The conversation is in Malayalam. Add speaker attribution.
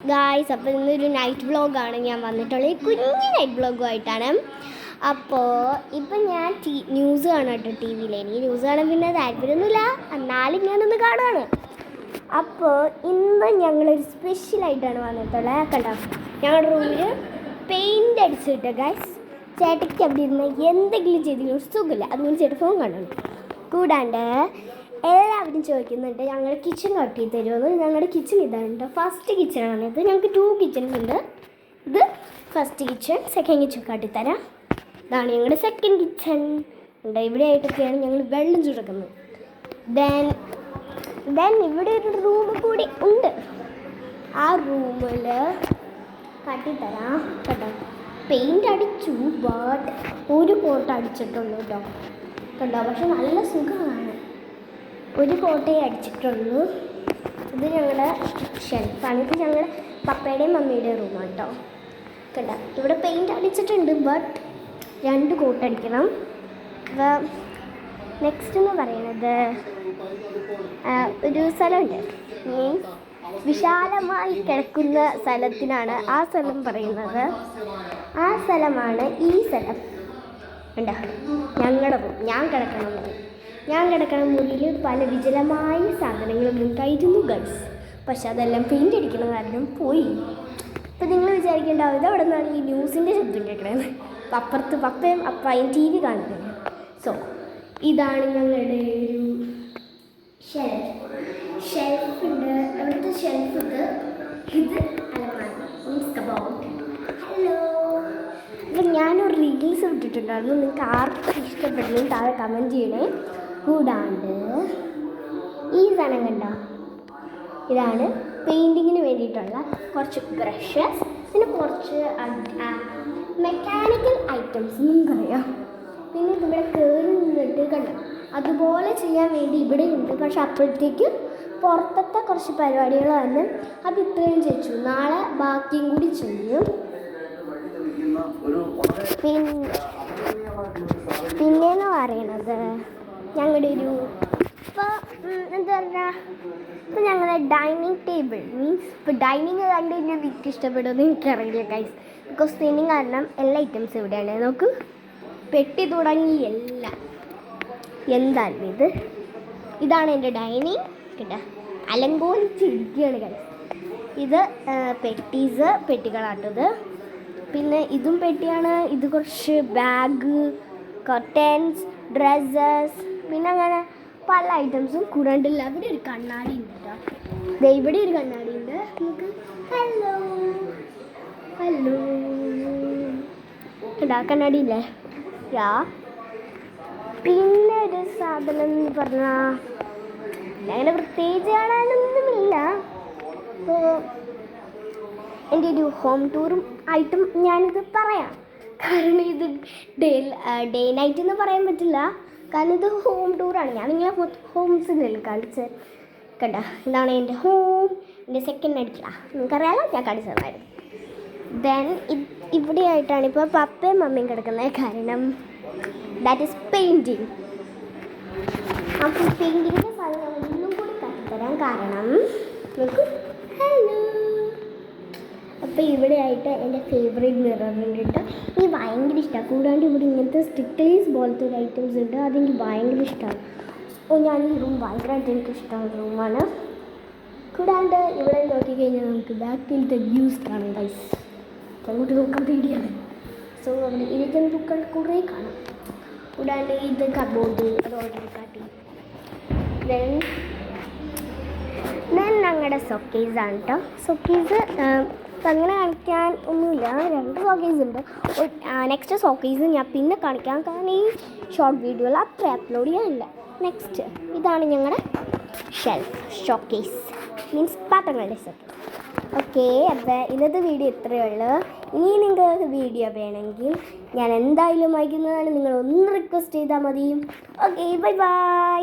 Speaker 1: ഗായ്സ്, അപ്പോൾ ഇന്നൊരു നൈറ്റ് വ്ളോഗാണ് ഞാൻ വന്നിട്ടുള്ളത്. കുഞ്ഞു നൈറ്റ് വ്ളോഗുമായിട്ടാണ്. അപ്പോൾ ഇപ്പം ഞാൻ ന്യൂസ് കാണാം കേട്ടോ, ടി വിയിൽ. എനിക്ക് ന്യൂസ് കാണാൻ പിന്നെ താല്പര്യമൊന്നുമില്ല, എന്നാലും ഞാനൊന്ന് കാണുകയാണ്. അപ്പോൾ ഇന്ന് ഞങ്ങളൊരു സ്പെഷ്യലായിട്ടാണ് വന്നിട്ടുള്ളത്. കണ്ടോ, ഞങ്ങളുടെ റൂമിൽ പെയിൻ്റ് അടിച്ചിട്ട് ഗായ്സ്. ചേട്ടയ്ക്ക് അവിടെ ഇരുന്ന് എന്തെങ്കിലും ചെയ്തെങ്കിലും സുഖമില്ല, അതുകൊണ്ട് ചേട്ടൻ ഫോൺ കാണണം. കൂടാണ്ട് എല്ലാവരും ചോദിക്കുന്നുണ്ട് ഞങ്ങളുടെ കിച്ചൺ കാട്ടി തരുമെന്ന്. ഞങ്ങളുടെ കിച്ചൺ ഇതാണ്, ഫസ്റ്റ് കിച്ചണാണ് ഇത്. ഞങ്ങൾക്ക് 2 കിച്ചൺസ് ഉണ്ട്. ഇത് ഫസ്റ്റ് കിച്ചൺ, സെക്കൻഡ് കിച്ചൺ കാട്ടിത്തരാം. ഇതാണ് ഞങ്ങളുടെ സെക്കൻഡ് കിച്ചൺ. ഉണ്ട് ഇവിടെ ആയിട്ടൊക്കെയാണ് ഞങ്ങൾ വെള്ളം ചുരുക്കുന്നത്. ദെൻ ഇവിടെ ഒരു റൂം കൂടി ഉണ്ട്. ആ റൂമിൽ കാട്ടിത്തരാം കേട്ടോ. പെയിൻ്റ് അടിച്ചു, ബട്ട് ഒരു കോട്ട് അടിച്ചിട്ടുള്ളൂ കേട്ടോ. കണ്ടോ, പക്ഷെ നല്ല സുഖമാണ്. ഒരു കോട്ടയെ അടിച്ചിട്ടുള്ളൂ. ഇത് ഞങ്ങളുടെ ഷെൽഫാണ്. ഇത് ഞങ്ങളുടെ പപ്പയുടെയും മമ്മിയുടെയും റൂമാണ് കേട്ടോ. കണ്ടോ, ഇവിടെ പെയിൻ്റ് അടിച്ചിട്ടുണ്ട്, ബട്ട് 2 കോട്ട് അടിക്കണം. അപ്പോൾ നെക്സ്റ്റ് എന്ന് പറയുന്നത് ഒരു സ്ഥലമുണ്ട്, മീൻസ് വിശാലമായി കിടക്കുന്ന സ്ഥലത്തിനാണ് ആ സ്ഥലം പറയുന്നത്. ആ സ്ഥലമാണ് ഈ സ്ഥലം. ഉണ്ടോ, ഞങ്ങളുടെ റൂം. ഞാൻ കിടക്കണ മുറിയിൽ പല വിജലമായ സാധനങ്ങളും ഉണ്ടായിരുന്നു ഗൈസ്. പക്ഷെ അതെല്ലാം പെയിൻ്റ് അടിക്കണ കാരണം പോയി. ഇപ്പം നിങ്ങൾ വിചാരിക്കേണ്ടാവും ഇതവിടെ നിന്നാണ് ഈ ന്യൂസിൻ്റെ ശബ്ദം കേൾക്കണത്. അപ്പുറത്ത് പപ്പയും അപ്പായും TV കാണുന്നത്. സോ ഇതാണ് ഞങ്ങളുടെ ഒരു ഷെൽഫുണ്ട്. അവിടുത്തെ ഷെൽഫ് ഇത് അലമാര, മീൻസ് കബോർഡ്. ഹലോ, അപ്പം ഞാനൊരു റീൽസ് ഇട്ടിട്ടുണ്ടായിരുന്നു. നിങ്ങൾക്ക് ആർക്കും ഇഷ്ടപ്പെടുന്നു താഴെ കമൻറ്റ് ചെയ്യണേ. കൂടാണ്ട് ഈ സാധനം കണ്ടോ, ഇതാണ് പെയിൻറ്റിങ്ങിന് വേണ്ടിയിട്ടുള്ള കുറച്ച് ബ്രഷസ്, പിന്നെ കുറച്ച് മെക്കാനിക്കൽ ഐറ്റംസ് എന്നും പറയാം. പിന്നെ ഇതിവിടെ കയറി നിന്നിട്ട് കണ്ടോ, അതുപോലെ ചെയ്യാൻ വേണ്ടി ഇവിടെ ഉണ്ട്. പക്ഷെ അപ്പോഴത്തേക്ക് പുറത്തത്തെ കുറച്ച് പരിപാടികൾ വന്ന് അത് ഇത്രയും ചെയ്തു. നാളെ ബാക്കിയും കൂടി ചെയ്യും. പിന്നെന്ന് പറയണത് ഞങ്ങളുടെ ഒരു എന്താ പറയുക, ഇപ്പം ഞങ്ങളുടെ ഡൈനിങ് ടേബിൾ, മീൻസ് ഇപ്പോൾ ഡൈനിങ് കണ്ടു കഴിഞ്ഞാൽ എനിക്ക് ഇഷ്ടപ്പെടുമെന്ന് എനിക്കറിയില്ല ഗൈസ്. ബിക്കോസ് തിന്നും കാരണം എല്ലാ ഐറ്റംസും ഇവിടെയാണ്. നമുക്ക് പെട്ടി തുടങ്ങി എല്ലാം. എന്തായാലും ഇതാണ് എൻ്റെ ഡൈനിങ് കേട്ടോ. അലങ്കോലിച്ചിരിക്കുകയാണ് ഗൈസ്. ഇത് പെട്ടികളാട്ടത്. പിന്നെ ഇതും പെട്ടിയാണ്. ഇത് കുറച്ച് ബാഗ്, കർട്ടൻസ്, ഡ്രസ്സസ്, പിന്നെ അങ്ങനെ പല ഐറ്റംസും കൂടാണ്ടില്ല. അവിടെ ഒരു കണ്ണാടി ഉണ്ട് കേട്ടോ. ഇവിടെ ഒരു കണ്ണാടി ഉണ്ട്. നമുക്ക് ഹലോ കേട്ടോ, കണ്ണാടി ഇല്ലേ യാ. പിന്നെ ഒരു സാധനം എന്ന് പറഞ്ഞാൽ അങ്ങനെ പ്രത്യേകിച്ച് കാണാനൊന്നുമില്ല. അപ്പോൾ എൻ്റെ ഒരു ഹോം ടൂറും ആയിട്ടും ഞാനിത് പറയാം. കാരണം ഇത് ഡേ നൈറ്റ് എന്ന് പറയാൻ പറ്റില്ല, കാരണം ഇത് ഹോം ടൂറാണ്. ഞാൻ നിങ്ങളെ ഹോംസിൽ കാണിച്ച് കണ്ടോ. ഇതാണ് എൻ്റെ ഹോം, എൻ്റെ സെക്കൻഡ് അടുക്കള. നിങ്ങൾക്കറിയാലോ, ഞാൻ കാണിച്ചു തന്നായിരുന്നു. ദെൻ ഇവിടെ ആയിട്ടാണ് ഇപ്പോൾ പപ്പയും മമ്മിയും കിടക്കുന്നത്. കാരണം ദാറ്റ് ഈസ് പെയിൻറ്റിങ്. അപ്പോൾ പെയിൻറ്റിങ്ങിൻ്റെ സാധനം ഒന്നും കൂടി കാട്ടിത്തരാൻ കാരണം നമുക്ക് ഹലോ. അപ്പോൾ ഇവിടെ ആയിട്ട് എൻ്റെ ഫേവറേറ്റ് മിററുണ്ട് കേട്ടോ. എനിക്ക് ഭയങ്കര ഇഷ്ടമാണ്. കൂടാണ്ട് ഇവിടെ ഇങ്ങനത്തെ സ്റ്റിക്കേഴ്സ് പോലത്തെ ഒരു ഐറ്റംസ് ഉണ്ട്, അതെനിക്ക് ഭയങ്കര ഇഷ്ടമാണ്. ഞാൻ ഈ റൂം ഭയങ്കരമായിട്ട് എനിക്ക് ഇഷ്ടമുള്ള റൂമാണ്. കൂടാണ്ട് ഇവിടെ നോക്കിക്കഴിഞ്ഞാൽ നമുക്ക് ബാക്കിലത്തെ വ്യൂസ് കാണാം ഗൈസ്. അങ്ങോട്ട് നോക്കാൻ പേടിയാണ്. സോ അവിടെ ഇരിക്കുന്ന ബുക്കുകൾ കുറേ കാണാം. കൂടാണ്ട് ഇത് കബോർഡ്, അത് ഓൾറെഡി കാട്ടി. ദെൻ ഞങ്ങളുടെ സോക്കേസാണ് കേട്ടോ. സോക്കേസ് അങ്ങനെ കാണിക്കാൻ ഒന്നുമില്ല, 2 സോക്കേസ് ഉണ്ട്. നെക്സ്റ്റ് സോക്കേസ് ഞാൻ പിന്നെ കാണിക്കാം, കാരണം ഈ ഷോർട്ട് വീഡിയോയിൽ അത്ര അപ്ലോഡ് ചെയ്യാനില്ല. നെക്സ്റ്റ് ഇതാണ് ഞങ്ങളുടെ ഷോക്കേസ്, മീൻസ് പാത്രങ്ങളുടെ ഷോക്കേസ്. ഓക്കെ, അപ്പോൾ ഇന്നത്തെ വീഡിയോ ഇത്രയേ ഉള്ളൂ. ഇനി നിങ്ങൾക്ക് വീഡിയോ വേണമെങ്കിൽ ഞാൻ എന്തായാലും അയക്കുന്നതാണ്. നിങ്ങളൊന്ന് റിക്വസ്റ്റ് ചെയ്താൽ മതി. Okay, bye bye.